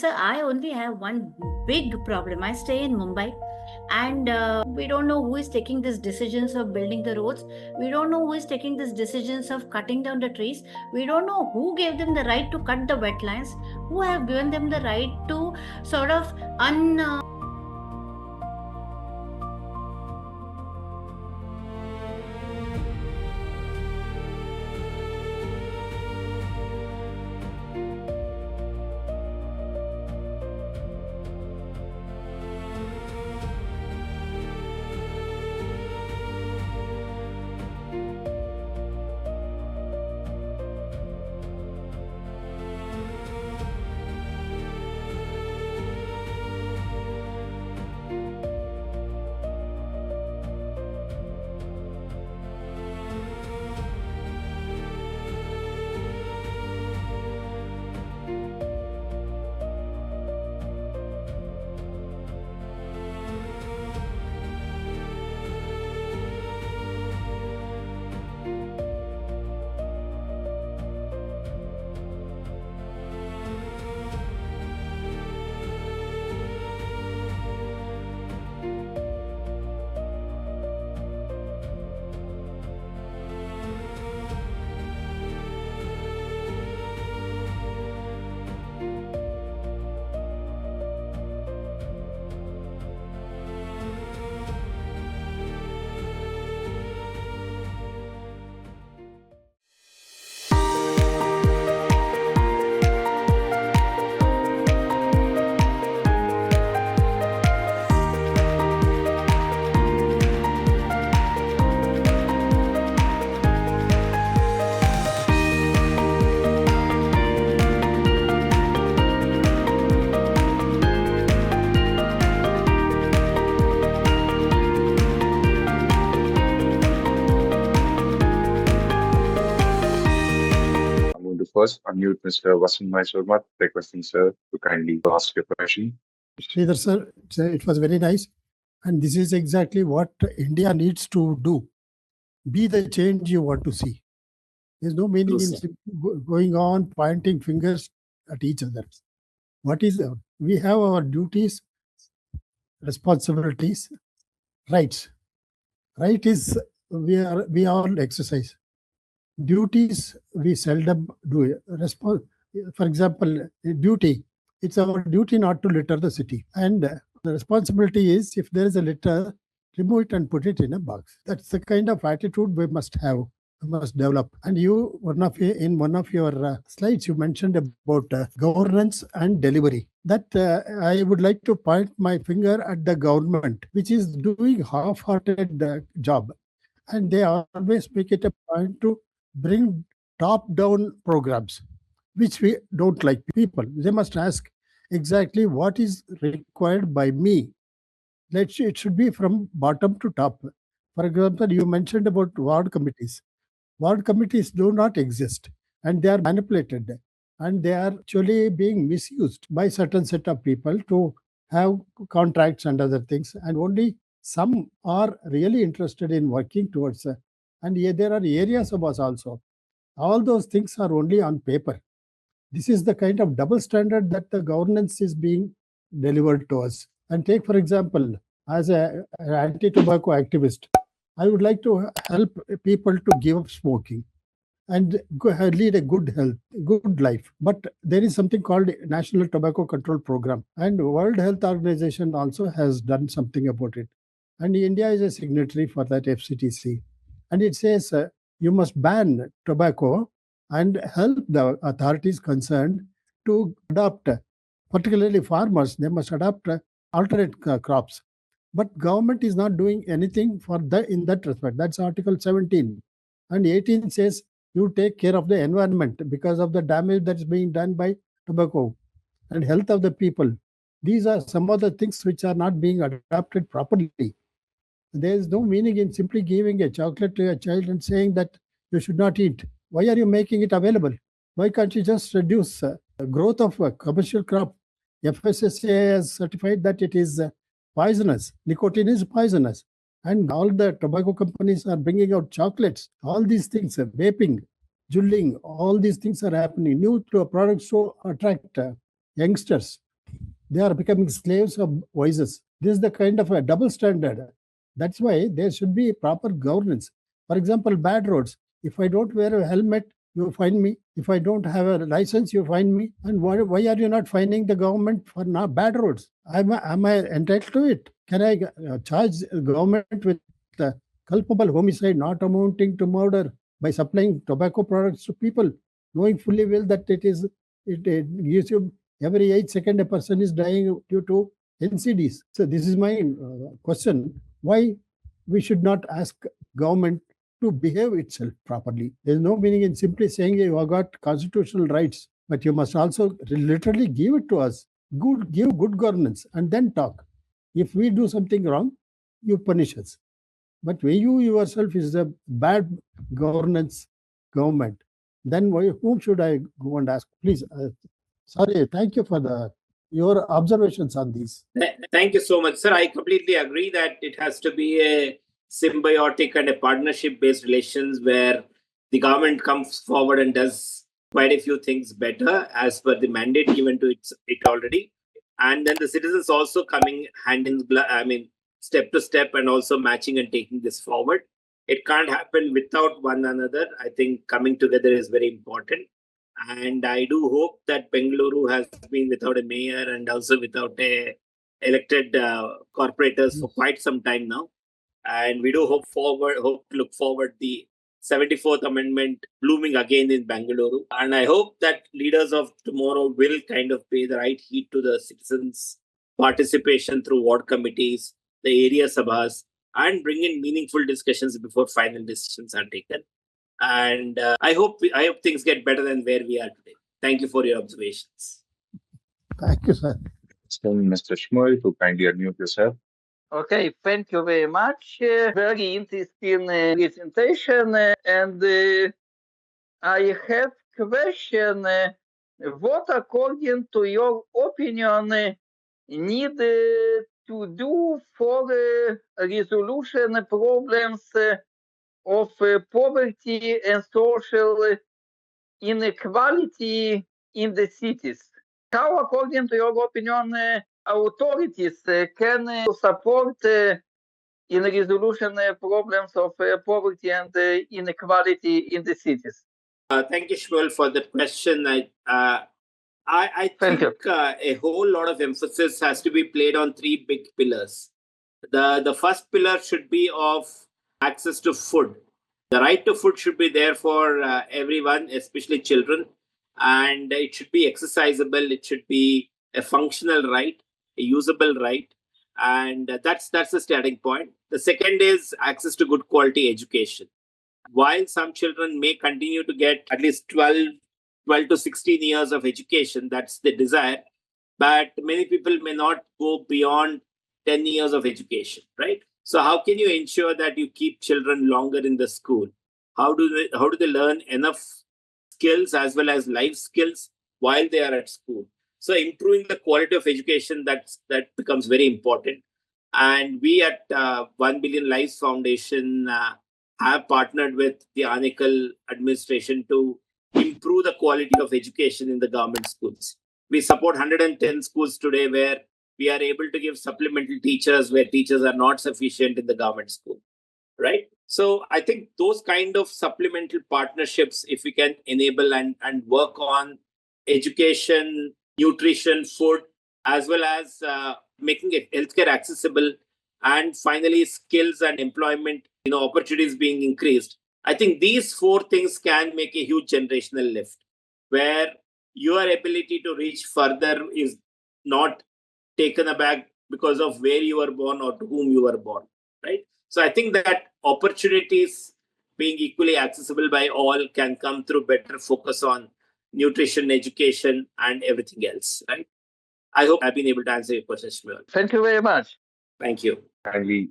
Sir, I only have one big problem. I stay in Mumbai, and we don't know who is taking these decisions of building the roads. We don't know who is taking these decisions of cutting down the trees. We don't know who gave them the right to cut the wetlands, who have given them the right to sort of I'm going to first unmute Mr. Vasan Sharma, requesting sir to kindly ask your question. Sridhar sir, it was very nice. And this is exactly what India needs to do. Be the change you want to see. There's no meaning in going on pointing fingers at each other. We have our duties, responsibilities, rights. Right is we all exercise. Duties we seldom do. For example, duty. It's our duty not to litter the city. And the responsibility is if there is a litter, remove it and put it in a box. That's the kind of attitude we must have. We must develop. And in one of your slides, you mentioned about governance and delivery. That I would like to point my finger at the government, which is doing half-hearted job. And they always make it a point to bring top-down programs, which we don't like. People, they must ask exactly what is required by me. It should be from bottom to top. For example, you mentioned about ward committees. Ward committees do not exist, and they are manipulated, and they are actually being misused by certain set of people to have contracts and other things, and only some are really interested in working towards and there are areas of us also. All those things are only on paper. This is the kind of double standard that the governance is being delivered to us. And take, for example, as an anti-tobacco activist, I would like to help people to give up smoking and lead a good life. But there is something called National Tobacco Control Program, and World Health Organization also has done something about it. And India is a signatory for that FCTC. And it says you must ban tobacco and help the authorities concerned to adopt, particularly farmers, they must adopt alternate crops. But government is not doing anything in that respect. That's Article 17. And 18 says you take care of the environment because of the damage that's being done by tobacco and health of the people. These are some of the things which are not being adopted properly. There is no meaning in simply giving a chocolate to a child and saying that you should not eat. Why are you making it available? Why can't you just reduce the growth of a commercial crop? FSSAI has certified that it is poisonous. Nicotine is poisonous. And all the tobacco companies are bringing out chocolates. All these things, vaping, julling, all these things are happening. New products to attract youngsters. They are becoming slaves of voices. This is the kind of a double standard. That's why there should be proper governance. For example, bad roads. If I don't wear a helmet, you fine me. If I don't have a license, you fine me. And why are you not fining the government for not bad roads? Am I entitled to it? Can I charge government with culpable homicide not amounting to murder by supplying tobacco products to people, knowing fully well that it gives you every 8 seconds a person is dying due to NCDs. So this is my question: why we should not ask government to behave itself properly? There is no meaning in simply saying you have got constitutional rights, but you must also literally give it to us. Give good governance and then talk. If we do something wrong, you punish us. But when you yourself is a bad governance government, then whom should I go and ask? Please, sorry, thank you for your observations on these. Thank you so much, sir. I completely agree that it has to be a symbiotic and a partnership-based relations where the government comes forward and does quite a few things better as per the mandate given to it already, and then the citizens also coming hand in glove. I mean, step to step and also matching and taking this forward. It can't happen without one another. I think coming together is very important. And I do hope that Bengaluru has been without a mayor and also without a elected corporators for quite some time now. And we do hope to look forward the 74th Amendment blooming again in Bengaluru. And I hope that leaders of tomorrow will kind of pay the right heed to the citizens' participation through ward committees, the area sabhas, and bring in meaningful discussions before final decisions are taken. And I hope things get better than where we are today. Thank you for your observations. Thank you, sir. Mr. Shmuel, to kindly unmute yourself. Okay, thank you very much. Very interesting presentation, and I have question. What, according to your opinion, need to do for resolution problems of poverty and social inequality in the cities? How, according to your opinion, authorities can support in resolution problems of poverty and inequality in the cities? Thank you, Shmuel, for the question. I Thank think a whole lot of emphasis has to be played on three big pillars. The first pillar should be of access to food. The right to food should be there for everyone, especially children, and it should be accessible. It should be a functional right, a usable right, and that's the starting point. The second is access to good quality education. While some children may continue to get at least 12 to 16 years of education, that's the desire, but many people may not go beyond 10 years of education, right? So how can you ensure that you keep children longer in the school? How do they learn enough skills as well as life skills while they are at school? So improving the quality of education, that becomes very important. And we at 1 Billion Lives Foundation have partnered with the Anikal administration to improve the quality of education in the government schools. We support 110 schools today where we are able to give supplemental teachers where teachers are not sufficient in the government school, right? So I think those kind of supplemental partnerships, if we can enable and work on education, nutrition, food, as well as making it healthcare accessible, and finally skills and employment, opportunities being increased. I think these four things can make a huge generational lift, where your ability to reach further is not taken aback because of where you were born or to whom you were born, right? So I think that opportunities being equally accessible by all can come through better focus on nutrition, education, and everything else, right? I hope I've been able to answer your question, Shmuel. Thank you very much. Thank you. Kindly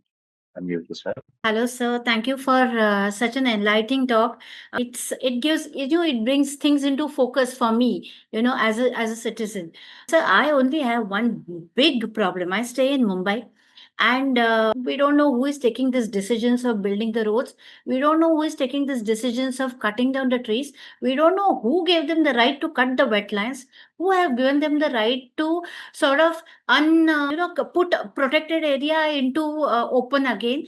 unmute yourself. Hello, sir. Thank you for such an enlightening talk. It gives, it brings things into focus for me, as a citizen. Sir, I only have one big problem. I stay in Mumbai, And we don't know who is taking these decisions of building the roads. We don't know who is taking these decisions of cutting down the trees. We don't know who gave them the right to cut the wetlands, who have given them the right to sort of put protected area into open again.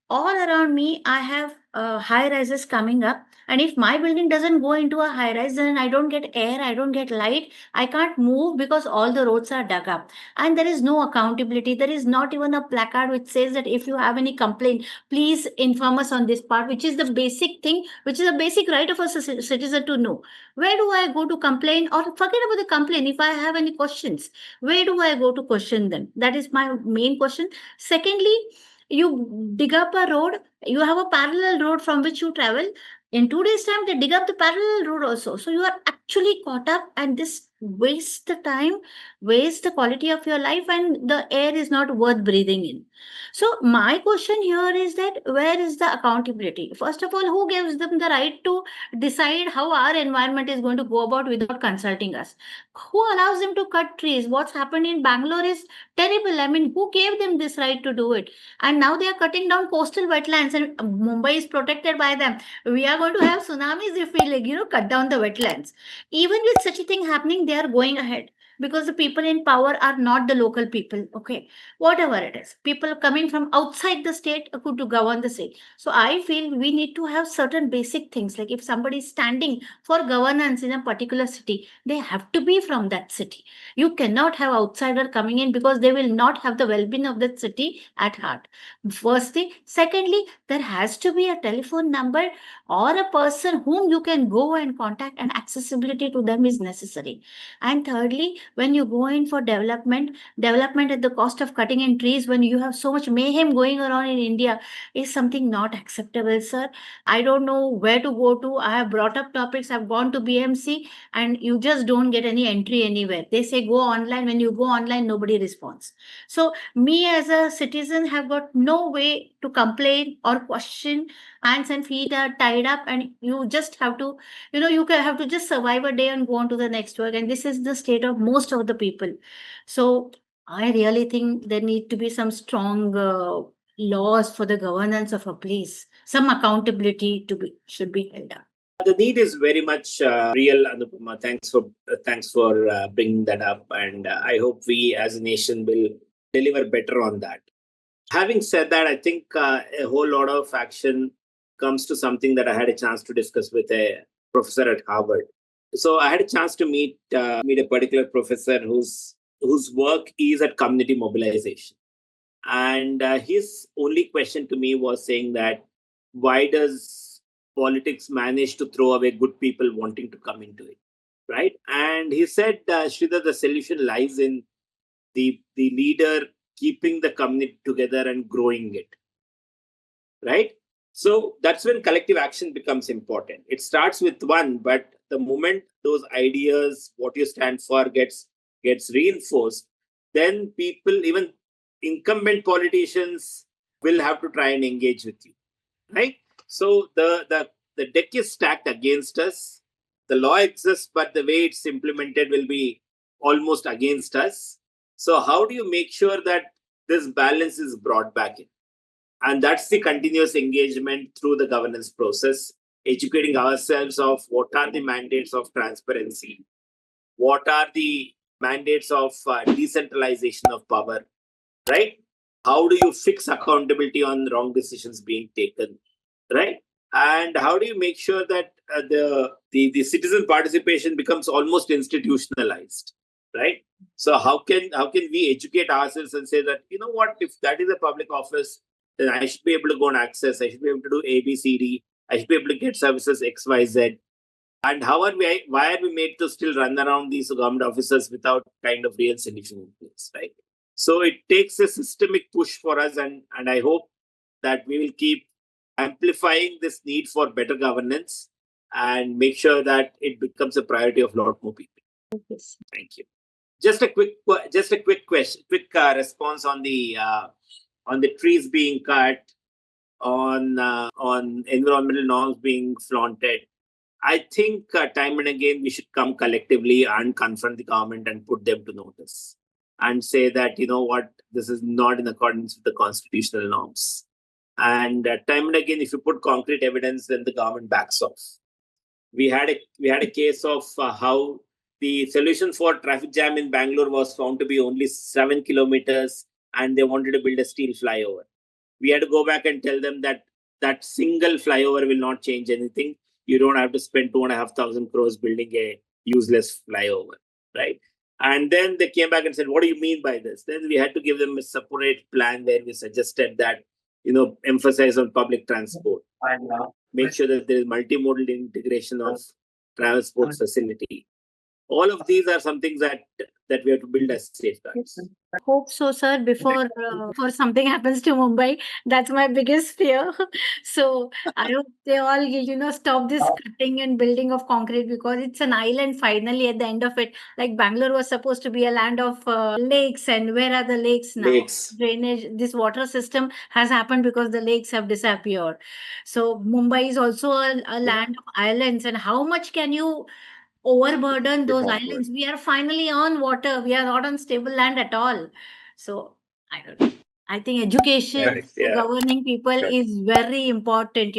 All around me, I have high rises coming up. And if my building doesn't go into a high rise, then I don't get air, I don't get light, I can't move because all the roads are dug up. And there is no accountability. There is not even a placard which says that if you have any complaint, please inform us on this part, which is the basic thing, which is a basic right of a citizen to know. Where do I go to complain, or forget about the complaint? If I have any questions, where do I go to question them? That is my main question. Secondly, you dig up a road, you have a parallel road from which you travel. In 2 days' time, they dig up the parallel road also. So you are actually caught up, and this wastes the time, wastes the quality of your life, and the air is not worth breathing in. So my question here is that where is the accountability? First of all, who gives them the right to decide how our environment is going to go about without consulting us? Who allows them to cut trees? What's happened in Bangalore is terrible. I mean, who gave them this right to do it? And now they are cutting down coastal wetlands, and Mumbai is protected by them. We are going to have tsunamis if we cut down the wetlands. Even with such a thing happening, they are going ahead because the people in power are not the local people. Okay, whatever it is, people coming from outside the state to govern the state. So I feel we need to have certain basic things, like if somebody is standing for governance in a particular city, they have to be from that city. You cannot have outsider coming in because they will not have the well-being of that city at heart. First thing. Secondly, there has to be a telephone number or a person whom you can go and contact, and accessibility to them is necessary. And thirdly, when you go in for development at the cost of cutting in trees, when you have so much mayhem going around in India, is something not acceptable, sir. I don't know where to go to. I have brought up topics, I've gone to BMC, and you just don't get any entry anywhere. They say go online. When you go online, nobody responds. So me as a citizen have got no way to complain or question. Hands and feet are tied up, and you just have to, have to just survive a day and go on to the next work. And this is the state of most of the people. So I really think there need to be some strong laws for the governance of a place. Some accountability should be held up. The need is very much real, Anupama. Thanks for bringing that up, and I hope we as a nation will deliver better on that. Having said that, I think a whole lot of action comes to something that I had a chance to discuss with a professor at Harvard. So I had a chance to meet a particular professor whose work is at community mobilization, and his only question to me was saying that why does politics manage to throw away good people wanting to come into it, right? And he said, Sridhar, the solution lies in the leader keeping the community together and growing it, right? So that's when collective action becomes important. It starts with one, but the moment those ideas, what you stand for, gets reinforced, then people, even incumbent politicians, will have to try and engage with you, right? So the deck is stacked against us. The law exists, but the way it's implemented will be almost against us. So how do you make sure that this balance is brought back in? And that's the continuous engagement through the governance process, educating ourselves of what are the mandates of transparency, what are the mandates of decentralization of power, right? How do you fix accountability on wrong decisions being taken, right? And how do you make sure that the citizen participation becomes almost institutionalized, right? So how can we educate ourselves and say that, you know what, if that is a public office, then I should be able to go and access, I should be able to do A, B, C, D, I should be able to get services X, Y, Z. And why are we made to still run around these government offices without kind of real solution in place, right? So it takes a systemic push for us, and I hope that we will keep amplifying this need for better governance and make sure that it becomes a priority of a lot more people. Yes. Thank you. Just a quick question, quick response on the trees being cut, on environmental norms being flaunted. I think time and again we should come collectively and confront the government and put them to notice and say that, you know what, this is not in accordance with the constitutional norms. And time and again, if you put concrete evidence, then the government backs off. We had a case of how the solution for traffic jam in Bangalore was found to be only 7 kilometers, and they wanted to build a steel flyover. We had to go back and tell them that that single flyover will not change anything. You don't have to spend 2,500 crores building a useless flyover, right? And then they came back and said, what do you mean by this? Then we had to give them a separate plan where we suggested that, emphasize on public transport. Make sure that there is multimodal integration of transport facility. All of these are some things that we have to build as safeguards. Hope so, sir, before something happens to Mumbai. That's my biggest fear. So I hope they all, stop this cutting and building of concrete, because it's an island finally at the end of it. Like Bangalore was supposed to be a land of lakes, and where are the lakes now? Lakes. Drainage, this water system has happened because the lakes have disappeared. So Mumbai is also a land of islands, and how much can you overburden those islands? We are finally on water. We are not on stable land at all. So I don't know. I think education for governing people is very important.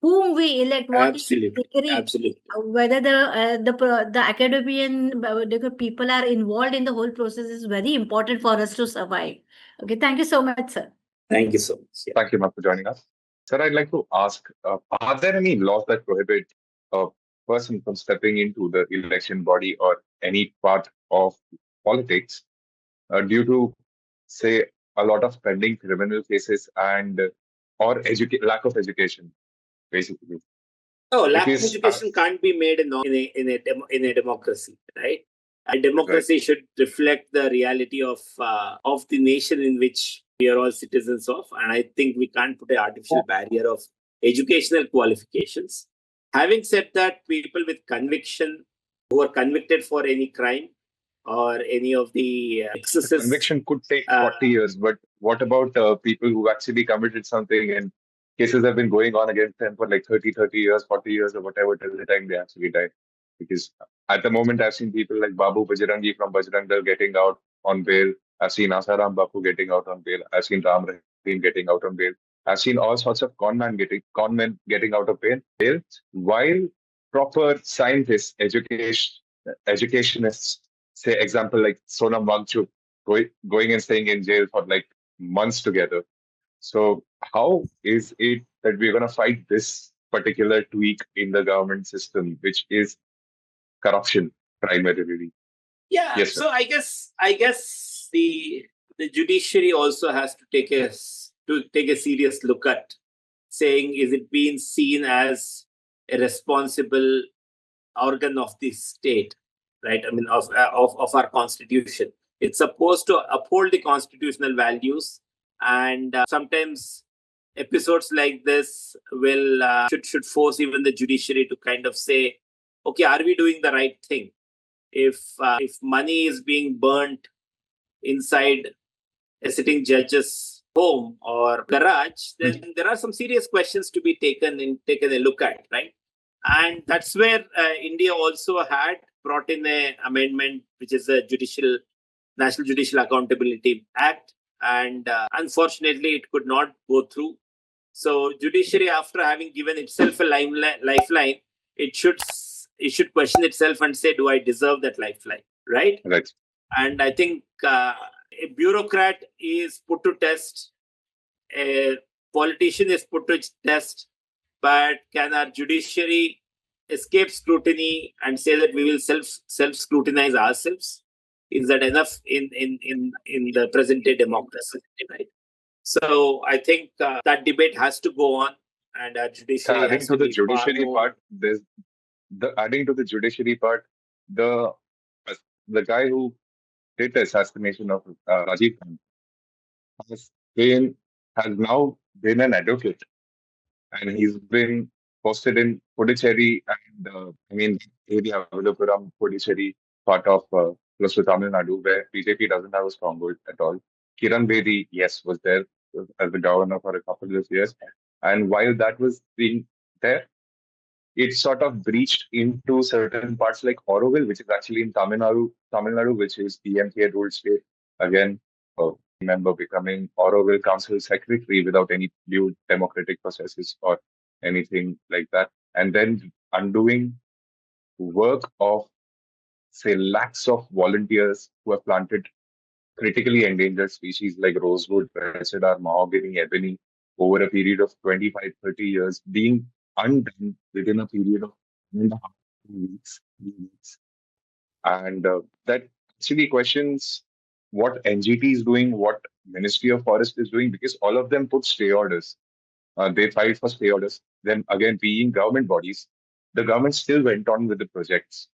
Whom we elect, what is the degree, Absolutely. whether the academician the people are involved in the whole process is very important for us to survive. Okay, thank you so much, sir. Thank you so much. Thank you, ma'am, for joining us. Sir, I'd like to ask, are there any laws that prohibit a person from stepping into the election body or any part of politics due to, say, a lot of pending criminal cases and or lack of education, basically? No, lack of education can't be made in a democracy, right? A democracy should reflect the reality of the nation in which we are all citizens of, and I think we can't put an artificial barrier of educational qualifications. Having said that, people with conviction who are convicted for any crime or any of the excesses. The conviction could take 40 years, but what about people who actually committed something and cases have been going on against them for like 30 years, 40 years, or whatever, till the time they actually die? Because at the moment, I've seen people like Babu Bajarangi from Bajrang Dal getting out on bail. I've seen Asaram Bapu getting out on bail. I've seen Ram Rahim getting out on bail. I've seen all sorts of con men getting out of bail, while proper scientists, educationists, say example like Sonam Wangchuk, going and staying in jail for like months together. So how is it that we're going to fight this particular tweak in the government system, which is corruption primarily? Yeah. Yes, sir. So I guess the judiciary also has to take a serious look at saying, is it being seen as a responsible organ of the state, right? I mean, of our constitution. It's supposed to uphold the constitutional values, and sometimes episodes like this will should force even the judiciary to kind of say, okay, are we doing the right thing? If money is being burnt inside a sitting judge's home or garage, then there are some serious questions to be taken a look at, right? And that's where India also had brought in an amendment, which is the National Judicial Accountability Act, and unfortunately, it could not go through. So, judiciary, after having given itself a lifeline, it should question itself and say, do I deserve that lifeline, right? Right. And I think a bureaucrat is put to test, a politician is put to test, but can our judiciary escape scrutiny and say that we will self-scrutinize ourselves? Is that enough in the present day democracy, right? So I think that debate has to go on, and our judiciary adding to the judiciary part, the guy who did the assassination of Rajiv Khan has now been an advocate, and he's been posted in Puducherry and area Vilupuram, Puducherry, part of close to Tamil Nadu, where BJP doesn't have a stronghold at all. Kiran Bedi, yes, was there as the governor for a couple of years, and while that was being there, it sort of breached into certain parts like Auroville, which is actually in Tamil Nadu, which is PMK ruled state. Again, member becoming Auroville Council Secretary without any due democratic processes or anything like that, and then undoing work of, say, lakhs of volunteers who have planted critically endangered species like rosewood, cedar, mahogany, ebony over a period of 25, 30 years, being undone within a period of 1.5 weeks, 3 weeks. And that actually questions what NGT is doing, what Ministry of Forest is doing, because all of them put stay orders. They filed for stay orders. Then again, being government bodies, the government still went on with the projects.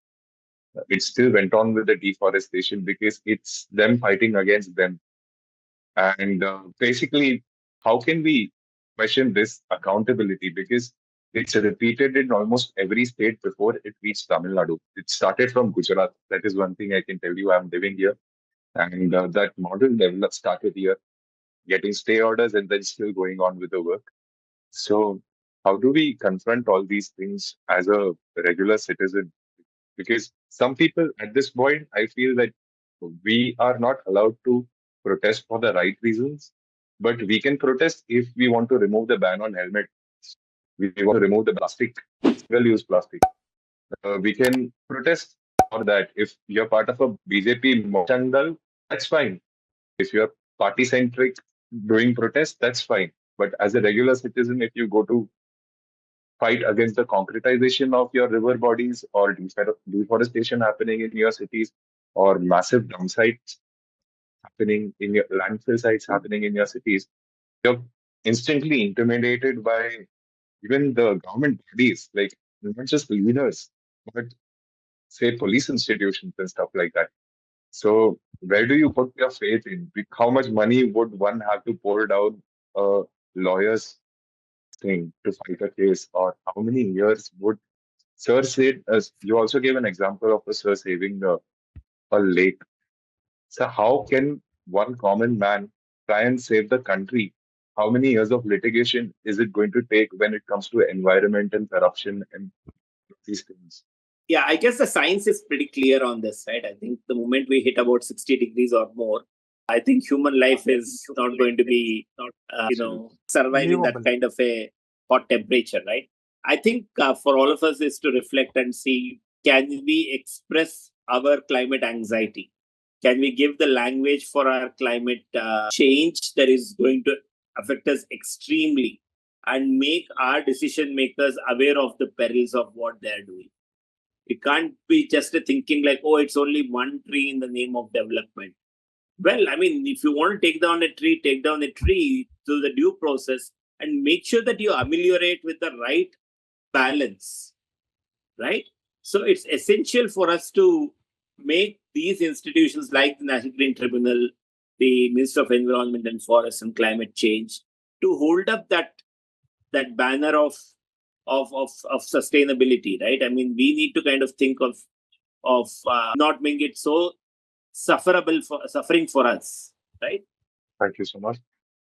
It still went on with the deforestation because it's them fighting against them. And basically, how can we question this accountability? Because it's repeated in almost every state before it reached Tamil Nadu. It started from Gujarat. That is one thing I can tell you. I'm living here. And that model started here, getting stay orders and then still going on with the work. So, how do we confront all these things as a regular citizen? Because some people at this point, I feel that we are not allowed to protest for the right reasons, but we can protest if we want to remove the ban on helmets. We want to remove the plastic, single-use plastic. We can protest for that. If you're part of a BJP Mochandal, that's fine. If you're party-centric doing protest, that's fine. But as a regular citizen, if you go to fight against the concretization of your river bodies or deforestation happening in your cities or massive dump sites happening in your landfill sites happening in your cities, you're instantly intimidated by even the government bodies, like not just leaders, but say police institutions and stuff like that. So where do you put your faith in? How much money would one have to pour down a lawyer's thing to fight a case, or how many years would Sir said? You also gave an example of a sir saving a lake. So how can one common man try and save the country? How many years of litigation is it going to take when it comes to environment and corruption and these things? Yeah, I guess the science is pretty clear on this, right? I think the moment we hit about 60 degrees or more, I think human life is not going to be, surviving that kind of a hot temperature, right? I think for all of us is to reflect and see, can we express our climate anxiety? Can we give the language for our climate change that is going to affect us extremely and make our decision makers aware of the perils of what they're doing? It can't be just a thinking like, oh, it's only one tree in the name of development. Well, I mean, if you want to take down a tree through the due process and make sure that you ameliorate with the right balance, right? So it's essential for us to make these institutions like the National Green Tribunal, the Minister of Environment and Forest and Climate Change, to hold up that banner of sustainability, right? I mean, we need to kind of think of not making it so suffering for us, right? Thank you so much.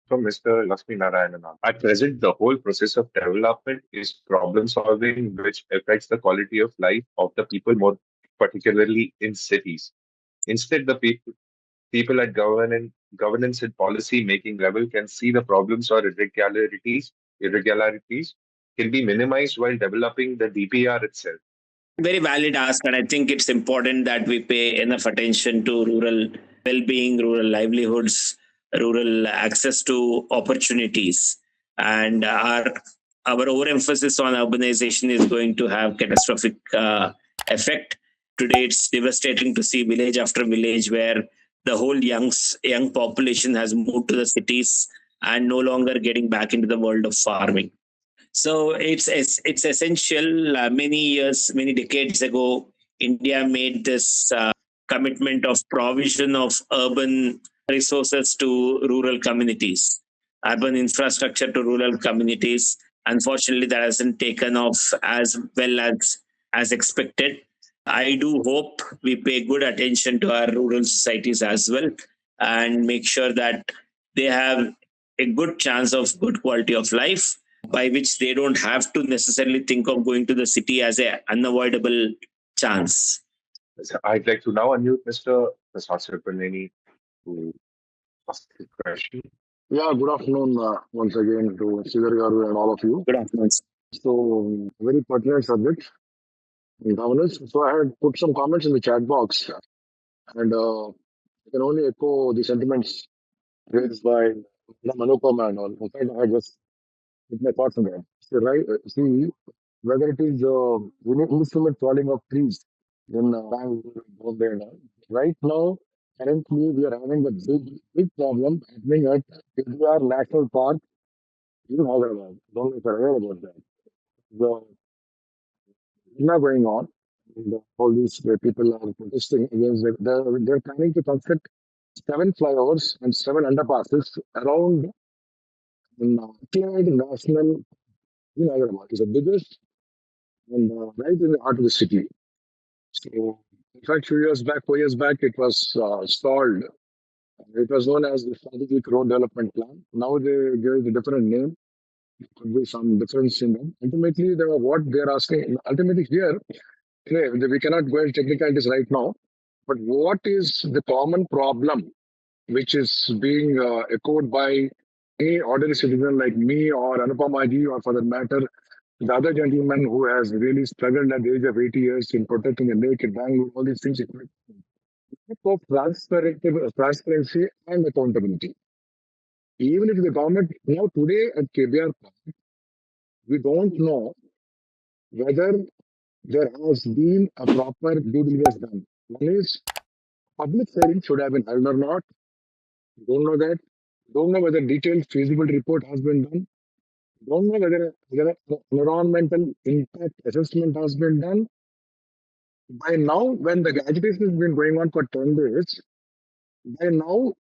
So, Mr. Lakshmi Narayanan, at present, the whole process of development is problem solving, which affects the quality of life of the people, more particularly in cities. Instead, the people at governance and policy making level can see the problems or irregularities can be minimized while developing the DPR itself. Very valid ask, and I think it's important that we pay enough attention to rural well-being, rural livelihoods, rural access to opportunities, and our overemphasis on urbanization is going to have catastrophic effect. Today, it's devastating to see village after village where the whole young population has moved to the cities and no longer getting back into the world of farming. So it's essential. Many decades ago, India made this commitment of provision of urban resources to rural communities, urban infrastructure to rural communities. Unfortunately, that hasn't taken off as well as expected. I do hope we pay good attention to our rural societies as well and make sure that they have a good chance of good quality of life, by which they don't have to necessarily think of going to the city as an unavoidable chance. So I'd like to now unmute Mr. Prasad Sirpaneni to ask a question. Yeah, good afternoon once again to Sridhar Garu and all of you. Good afternoon. So, very pertinent subject, governance. So, I had put some comments in the chat box, and I can only echo the sentiments raised by Manupam and all. In fact, I just put my thoughts on that. See, right, see, whether it is instrument falling of trees in Bangalore, Bombay, and all. Right now, currently, we are having a big problem happening at KBR National Park in Hyderabad. Don't know if you're aware about that. The not going on. And all these people are protesting against it. They're planning to construct 7 flyovers and 7 underpasses around Applied National in Hyderabad. It's the biggest and right in the heart of the city. So, in fact, 4 years back, it was stalled. It was known as the Strategic Road Development Plan. Now they gave it a different name. There could be some difference in them. Ultimately, what they're asking, ultimately here, anyway, we cannot go into technicalities right now, but what is the common problem which is being echoed by any ordinary citizen like me or Anupamaji, or for that matter, the other gentleman who has really struggled at the age of 80 years in protecting the lake in Bangalore, all these things, of transparency and accountability. Even if the government, now today at KBR, we don't know whether there has been a proper due diligence done. One is public hearing should have been held or not. Don't know that. Don't know whether detailed feasibility report has been done. Don't know whether environmental impact assessment has been done. By now, when the agitation has been going on for 10 days, by now,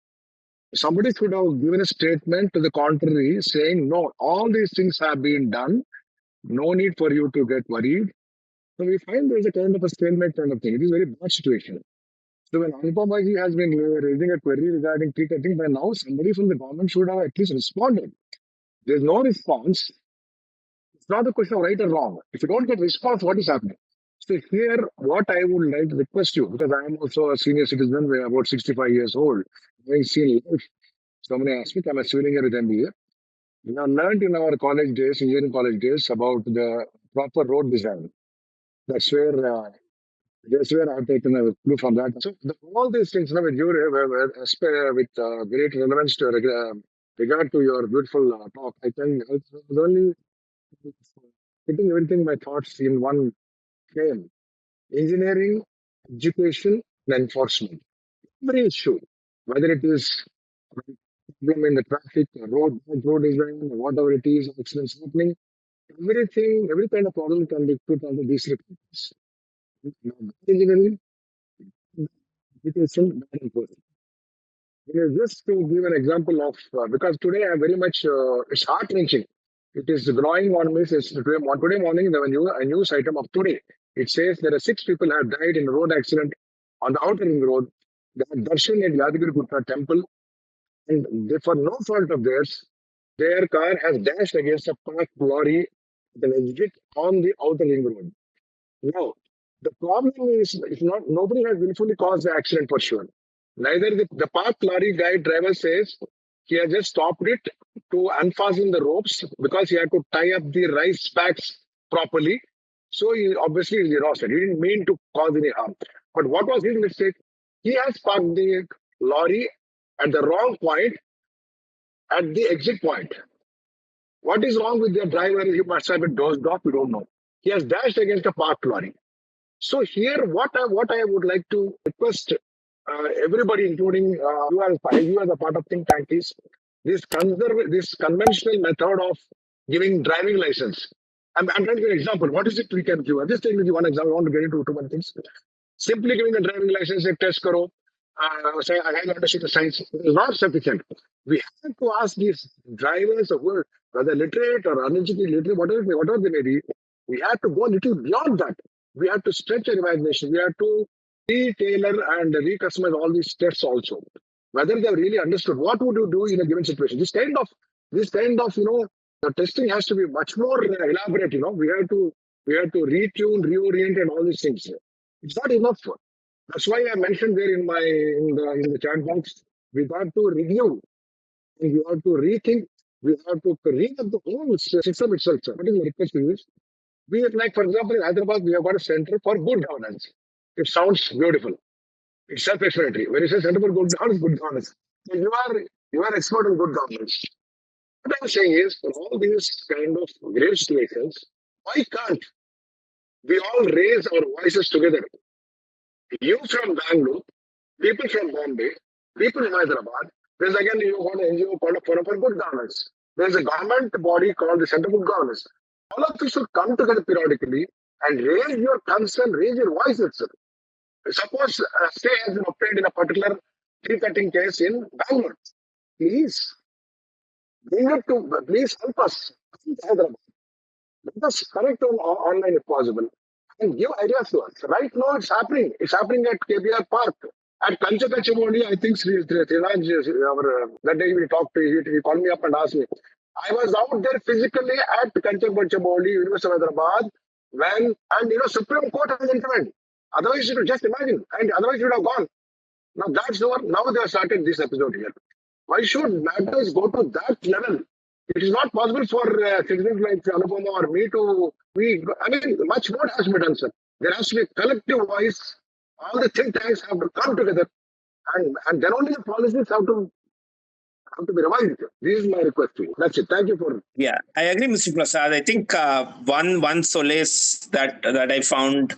somebody should have given a statement to the contrary saying, no, all these things have been done. No need for you to get worried. So we find there's a kind of a stalemate kind of thing. It is a very bad situation. So when Anupamaji has been raising a query regarding tree cutting, by now somebody from the government should have at least responded. There's no response. It's not a question of right or wrong. If you don't get response, what is happening? So here, what I would like to request you, because I am also a senior citizen, we're about 65 years old, having seen life, so many aspects, I'm a civil engineer with MBA. We have learned in our college days, engineering college days, about the proper road design. That's where I've taken a clue from that. So all these things, with great relevance to regard to your beautiful talk, I was only putting everything my thoughts in one frame: engineering, education, and enforcement. Every issue, whether it is problem in the traffic, road design, whatever it is, accidents happening, everything, every kind of problem can be put under these reports. Engineering, education, and enforcement. Just to give an example of, because today I'm very much, it's heart wrenching. It is growing on me. Today morning, there was a news item of today. It says there are 6 people have died in a road accident on the outer ring road. They had darshan at Yadagiri Gutta temple, and they, for no fault of theirs, their car has dashed against a parked lorry at an exit on the outer ring road. Now, the problem is, it's not, nobody has willfully caused the accident for sure. Neither the parked lorry guy driver says he has just stopped it to unfasten the ropes because he had to tie up the rice packs properly. So he obviously is innocent. He didn't mean to cause any harm. But what was his mistake? He has parked the lorry at the wrong point, at the exit point. What is wrong with the driver? He must have been dozed off. We don't know. He has dashed against a parked lorry. So here, what I would like to request everybody, including you as a part of think tank, is this conventional method of giving driving license. I'm trying to give an example. What is it we can give? I'm just taking you one example. I want to get into too many things. Simply giving a driving license, a test karo, say I have understood the science, is not sufficient. We have to ask these drivers, whether literate or uneducated, whatever they may be, we have to go a little beyond that. We have to stretch our imagination. We have to retailer and recustomize all these tests also. Whether they have really understood what would you do in a given situation. This kind of the testing has to be much more elaborate. We have to retune, reorient, and all these things. It's not enough. That's why I mentioned there in the chat box we have to review, and we have to rethink, we have to read up the whole system itself, sir. What is my request to you is, like, for example, in Hyderabad, we have got a center for good governance. It sounds beautiful. It's self-explanatory. When you say center for good governance. So you are expert in good governance. What I'm saying is, for all these kind of grave situations, why can't we all raise our voices together? You from Bangalore, people from Bombay, people in Hyderabad. There's again, you got an NGO called a Forum for Good Governance. There's a government body called the Center for Good Governance. All of you should come together periodically and raise your concern, raise your voices. Suppose stay has been obtained in a particular tree cutting case in Bangalore. Please help us. Hyderabad. Let us connect online if possible and give ideas to us. Right now, it's happening. It's happening at KBR Park. At Kanchakachamoli, I think Sridhar, that day we talked to him, he called me up and asked me. I was out there physically at Kanchakachamoli, University of Hyderabad, and Supreme Court has intervened. Otherwise, you could just imagine, and otherwise you would have gone. Now that's over. Now they have started this episode here. Why should matters go to that level? It is not possible for citizens like Anupama or me to. Much more has to be done, sir. There has to be a collective voice. All the think tanks have to come together, and then only the policies have to be revised. This is my request to you. That's it. Thank you for. Yeah, I agree, Mr. Prasad. I think one solace that I found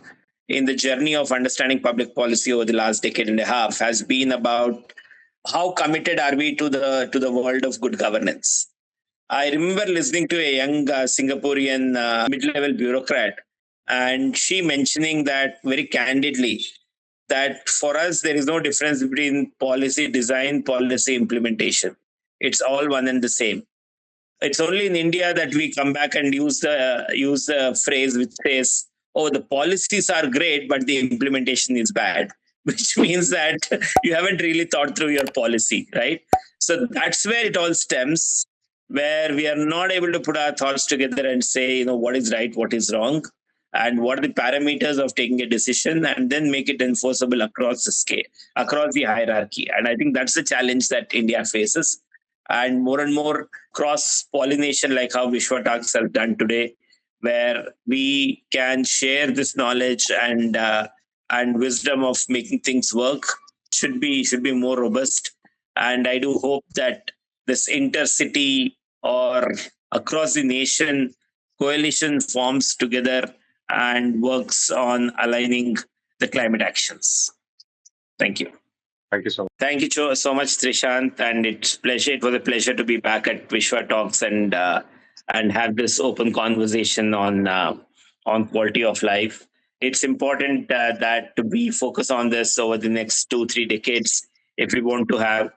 in the journey of understanding public policy over the last decade and a half has been about how committed are we to the world of good governance. I remember listening to a young Singaporean mid-level bureaucrat, and she mentioning that very candidly, that for us, there is no difference between policy design, policy implementation. It's all one and the same. It's only in India that we come back and use the phrase which says, oh, the policies are great, but the implementation is bad, which means that you haven't really thought through your policy, right? So that's where it all stems, where we are not able to put our thoughts together and say, what is right, what is wrong, and what are the parameters of taking a decision, and then make it enforceable across the scale, across the hierarchy. And I think that's the challenge that India faces. And more cross-pollination, like how WishwaTalks have done today, where we can share this knowledge and wisdom of making things work, should be more robust. And I do hope that this intercity or across the nation coalition forms together and works on aligning the climate actions. Thank you. Thank you so much. Thank you so much, Trishant, and it was a pleasure to be back at WishwaTalks and have this open conversation on quality of life. It's important that we focus on this over the next 2-3 decades if we want to have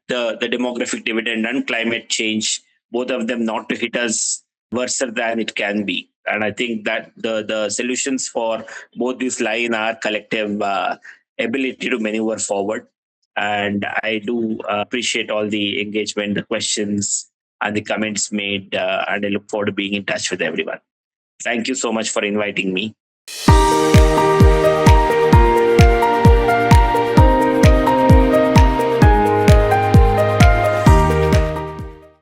the demographic dividend and climate change, both of them not to hit us worse than it can be. And I think that the solutions for both these lie in our collective ability to maneuver forward. And I do appreciate all the engagement, the questions, and the comments made. And I look forward to being in touch with everyone. Thank you so much for inviting me.